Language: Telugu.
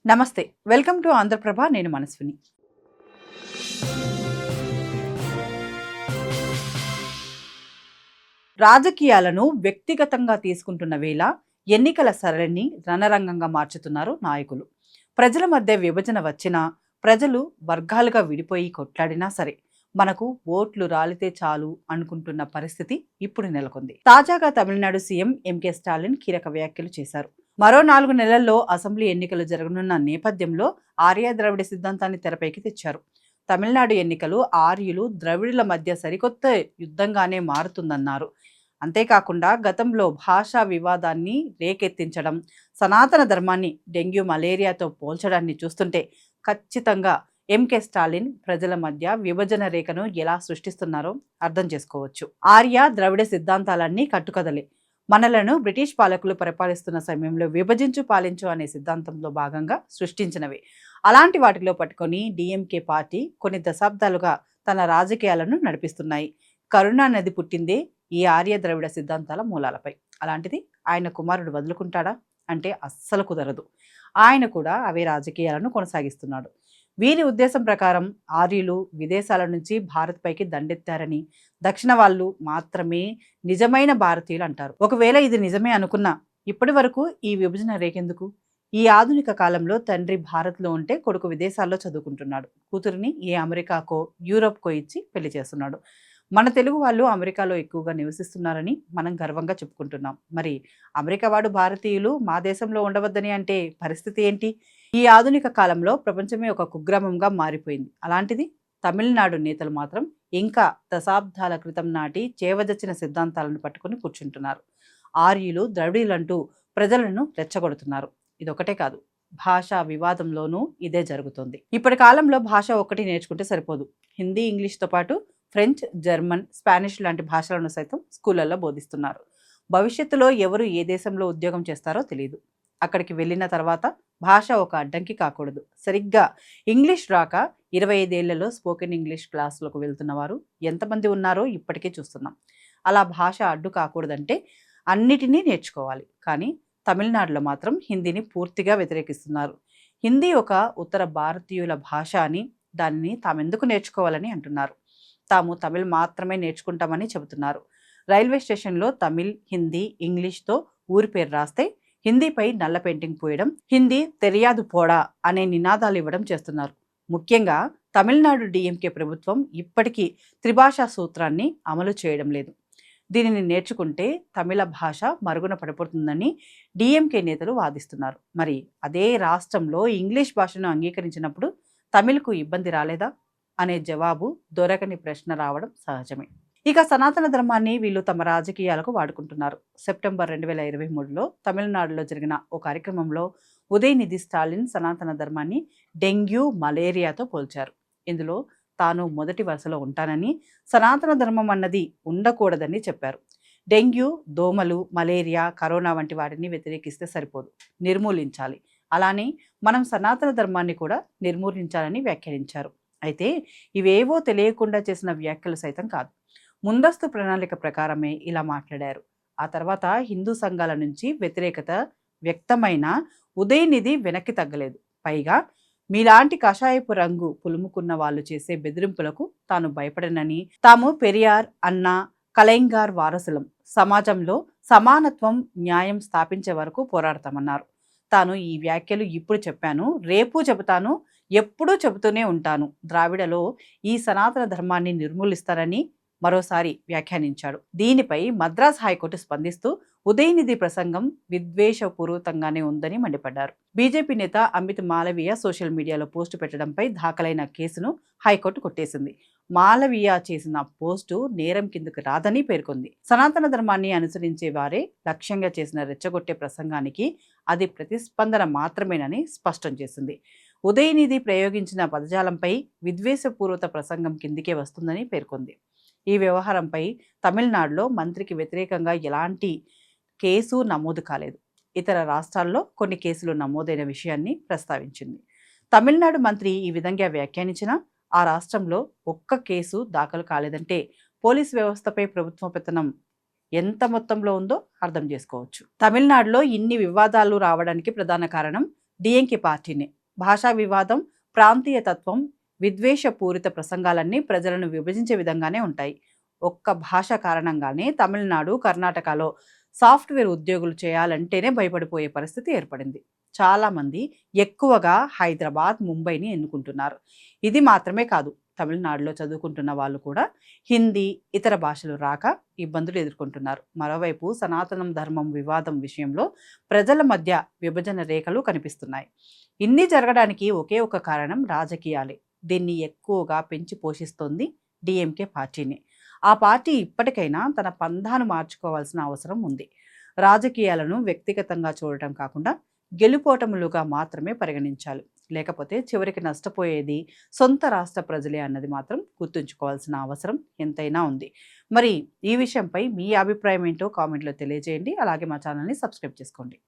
నమస్తే. Welcome to Andhra Prabha. నేను మనస్విని. రాజకీయాలను వ్యక్తిగతంగా తీసుకుంటున్న వేళ ఎన్నికల సరళిని రణరంగంగా మార్చుతున్నారు నాయకులు. ప్రజల మధ్య విభజన వచ్చినా, ప్రజలు వర్గాలుగా విడిపోయి కొట్లాడినా సరే మనకు ఓట్లు రాలితే చాలు అనుకుంటున్న పరిస్థితి ఇప్పుడు నెలకొంది. తాజాగా తమిళనాడు సీఎం ఎంకే స్టాలిన్ కీలక వ్యాఖ్యలు చేశారు. మరో 4 నెలల్లో అసెంబ్లీ ఎన్నికలు జరగనున్న నేపథ్యంలో ఆర్య ద్రవిడ సిద్ధాంతాన్ని తెరపైకి తెచ్చారు. తమిళనాడు ఎన్నికలు ఆర్యులు ద్రవిడుల మధ్య సరికొత్త యుద్ధంగానే మారుతుందన్నారు. అంతేకాకుండా గతంలో భాషా వివాదాన్ని రేకెత్తించడం, సనాతన ధర్మాన్ని డెంగ్యూ మలేరియాతో పోల్చడాన్ని చూస్తుంటే ఖచ్చితంగా ఎంకే స్టాలిన్ ప్రజల మధ్య విభజన రేఖను ఎలా సృష్టిస్తున్నారో అర్థం చేసుకోవచ్చు. ఆర్య ద్రవిడ సిద్ధాంతాలన్నీ కట్టుకథలే. మనలను బ్రిటిష్ పాలకులు పరిపాలిస్తున్న సమయంలో విభజించు పాలించు అనే సిద్ధాంతంలో భాగంగా సృష్టించినవి. అలాంటి వాటిలో పట్టుకొని డిఎంకే పార్టీ కొన్ని దశాబ్దాలుగా తన రాజకీయాలను నడిపిస్తున్నాయి. కరుణానిధి పుట్టిందే ఈ ఆర్య ద్రవిడ సిద్ధాంతాల మూలాలపై. అలాంటిది ఆయన కుమారుడు వదులుకుంటాడా అంటే అస్సలు కుదరదు. ఆయన కూడా అవే రాజకీయాలను కొనసాగిస్తున్నాడు. వీరి ఉద్దేశం ప్రకారం ఆర్యులు విదేశాల నుంచి భారత్ పైకి దండెత్తారని, దక్షిణ వాళ్ళు మాత్రమే నిజమైన భారతీయులు అంటారు. ఒకవేళ ఇది నిజమే అనుకున్నా ఇప్పటి వరకు ఈ విభజన రేకెందుకు? ఈ ఆధునిక కాలంలో తండ్రి భారత్లో ఉంటే కొడుకు విదేశాల్లో చదువుకుంటున్నాడు. కూతురిని ఏ అమెరికాకో యూరోప్కో ఇచ్చి పెళ్లి చేస్తున్నాడు. మన తెలుగు వాళ్ళు అమెరికాలో ఎక్కువగా నివసిస్తున్నారని మనం గర్వంగా చెప్పుకుంటున్నాం. మరి అమెరికా వాడు భారతీయులు మా దేశంలో ఉండవద్దని అంటే పరిస్థితి ఏంటి? ఈ ఆధునిక కాలంలో ప్రపంచమే ఒక కుగ్రామంగా మారిపోయింది. అలాంటిది తమిళనాడు నేతలు మాత్రం ఇంకా దశాబ్దాల క్రితం నాటి చేవదచ్చిన సిద్ధాంతాలను పట్టుకుని కూర్చుంటున్నారు. ఆర్యులు ద్రవిడులంటూ ప్రజలను రెచ్చగొడుతున్నారు. ఇదొకటే కాదు, భాషా వివాదంలోనూ ఇదే జరుగుతుంది. ఇప్పటి కాలంలో భాష ఒక్కటి నేర్చుకుంటే సరిపోదు. హిందీ, ఇంగ్లీష్తో పాటు ఫ్రెంచ్, జర్మన్, స్పానిష్ లాంటి భాషలను సైతం స్కూళ్ళల్లో బోధిస్తున్నారు. భవిష్యత్తులో ఎవరు ఏ దేశంలో ఉద్యోగం చేస్తారో తెలియదు. అక్కడికి వెళ్ళిన తర్వాత భాష ఒక అడ్డంకి కాకూడదు. సరిగ్గా ఇంగ్లీష్ రాక 25 ఏళ్లలో స్పోకెన్ ఇంగ్లీష్ క్లాసులకు వెళ్తున్న వారు ఎంతమంది ఉన్నారో ఇప్పటికే చూస్తున్నాం. అలా భాష అడ్డు కాకూడదంటే అన్నిటినీ నేర్చుకోవాలి. కానీ తమిళనాడులో మాత్రం హిందీని పూర్తిగా వ్యతిరేకిస్తున్నారు. హిందీ ఒక ఉత్తర భారతీయుల భాష అని, దానిని తామెందుకు నేర్చుకోవాలని అంటున్నారు. తాము తమిళ్ మాత్రమే నేర్చుకుంటామని చెబుతున్నారు. రైల్వే స్టేషన్లో తమిళ్, హిందీ, ఇంగ్లీష్తో ఊరి పేరు రాస్తే హిందీపై నల్ల పెయింటింగ్ పోయడం, హిందీ తెరియాదు పోడా అనే నినాదాలు ఇవ్వడం చేస్తున్నారు. ముఖ్యంగా తమిళనాడు డిఎంకే ప్రభుత్వం ఇప్పటికీ త్రిభాషా సూత్రాన్ని అమలు చేయడం లేదు. దీనిని నేర్చుకుంటే తమిళ భాష మరుగున పడిపోతుందని డిఎంకే నేతలు వాదిస్తున్నారు. మరి అదే రాష్ట్రంలో ఇంగ్లీష్ భాషను అంగీకరించినప్పుడు తమిళ్కు ఇబ్బంది రాలేదా అనే జవాబు దొరకని ప్రశ్న రావడం సహజమే. ఇక సనాతన ధర్మాన్ని వీళ్ళు తమ రాజకీయాలకు వాడుకుంటున్నారు. సెప్టెంబర్ 2023లో తమిళనాడులో జరిగిన ఓ కార్యక్రమంలో ఉదయనిధి స్టాలిన్ సనాతన ధర్మాన్ని డెంగ్యూ మలేరియాతో పోల్చారు. ఇందులో తాను మొదటి వరుసలో ఉంటానని, సనాతన ధర్మం అన్నది ఉండకూడదని చెప్పారు. డెంగ్యూ, దోమలు, మలేరియా, కరోనా వంటి వాటిని వ్యతిరేకిస్తే సరిపోదు, నిర్మూలించాలి. అలానే మనం సనాతన ధర్మాన్ని కూడా నిర్మూలించాలని వ్యాఖ్యానించారు. అయితే ఇవేవో తెలియకుండా చేసిన వ్యాఖ్యలు సైతం కాదు. ముందస్తు ప్రణాళిక ప్రకారమే ఇలా మాట్లాడారు. ఆ తర్వాత హిందూ సంఘాల నుంచి వ్యతిరేకత వ్యక్తమైన ఉదయనిధి వెనక్కి తగ్గలేదు. పైగా మీలాంటి కషాయపు రంగు పులుముకున్న వాళ్ళు చేసే బెదిరింపులకు తాను భయపడనని, తాము పెరియార్, అన్నా, కలైంగార్ వారసులం, సమాజంలో సమానత్వం, న్యాయం స్థాపించే వరకు పోరాడతామన్నారు. తాను ఈ వ్యాఖ్యలు ఇప్పుడు చెప్పాను, రేపు చెబుతాను, ఎప్పుడూ చెబుతూనే ఉంటాను. ద్రావిడలో ఈ సనాతన ధర్మాన్ని నిర్మూలిస్తారని మరోసారి వ్యాఖ్యానించాడు. దీనిపై మద్రాస్ హైకోర్టు స్పందిస్తూ ఉదయనిధి ప్రసంగం విద్వేషపూరితంగానే ఉందని మండిపడ్డారు. బీజేపీ నేత అమిత్ మాలవీయ సోషల్ మీడియాలో పోస్టు పెట్టడంపై దాఖలైన కేసును హైకోర్టు కొట్టేసింది. మాలవీయ చేసిన పోస్టు నేరం కిందకు రాదని పేర్కొంది. సనాతన ధర్మాన్ని అనుసరించే వారే లక్ష్యంగా చేసిన రెచ్చగొట్టే ప్రసంగానికి అది ప్రతిస్పందన మాత్రమేనని స్పష్టం చేసింది. ఉదయనిధి ప్రయోగించిన పదజాలంపై విద్వేషపూరిత ప్రసంగం కిందికే వస్తుందని పేర్కొంది. ఈ వ్యవహారంపై తమిళనాడులో మంత్రికి వ్యతిరేకంగా ఎలాంటి కేసు నమోదు కాలేదు. ఇతర రాష్ట్రాల్లో కొన్ని కేసులు నమోదైన విషయాన్ని ప్రస్తావించింది. తమిళనాడు మంత్రి ఈ విధంగా వ్యాఖ్యానించినా ఆ రాష్ట్రంలో ఒక్క కేసు దాఖలు కాలేదంటే పోలీస్ వ్యవస్థపై ప్రభుత్వ పెత్తనం ఎంత మొత్తంలో ఉందో అర్థం చేసుకోవచ్చు. తమిళనాడులో ఇన్ని వివాదాలు రావడానికి ప్రధాన కారణం డిఎంకే పార్టీనే. భాషా వివాదం, ప్రాంతీయ తత్వం, విద్వేషపూరిత ప్రసంగాలన్నీ ప్రజలను విభజించే విధంగానే ఉంటాయి. ఒక్క భాష కారణంగానే తమిళనాడు, కర్ణాటకలో సాఫ్ట్వేర్ ఉద్యోగులు చేయాలంటేనే భయపడిపోయే పరిస్థితి ఏర్పడింది. చాలామంది ఎక్కువగా హైదరాబాద్, ముంబైని ఎన్నుకుంటున్నారు. ఇది మాత్రమే కాదు, తమిళనాడులో చదువుకుంటున్న వాళ్ళు కూడా హిందీ, ఇతర భాషలు రాక ఇబ్బందులు ఎదుర్కొంటున్నారు. మరోవైపు సనాతనం ధర్మం వివాదం విషయంలో ప్రజల మధ్య విభజన రేఖలు కనిపిస్తున్నాయి. ఇన్ని జరగడానికి ఒకే ఒక కారణం రాజకీయాలే. దీన్ని ఎక్కువగా పెంచి పోషిస్తోంది డిఎంకే పార్టీని. ఆ పార్టీ ఇప్పటికైనా తన పంధాను మార్చుకోవాల్సిన అవసరం ఉంది. రాజకీయాలను వ్యక్తిగతంగా చూడటం కాకుండా గెలుపోటములుగా మాత్రమే పరిగణించాలి. లేకపోతే చివరికి నష్టపోయేది సొంత రాష్ట్ర ప్రజలే అన్నది మాత్రం గుర్తుంచుకోవాల్సిన అవసరం ఎంతైనా ఉంది. మరి ఈ విషయంపై మీ అభిప్రాయం ఏంటో కామెంట్లో తెలియజేయండి. అలాగే మా ఛానల్ని సబ్స్క్రైబ్ చేసుకోండి.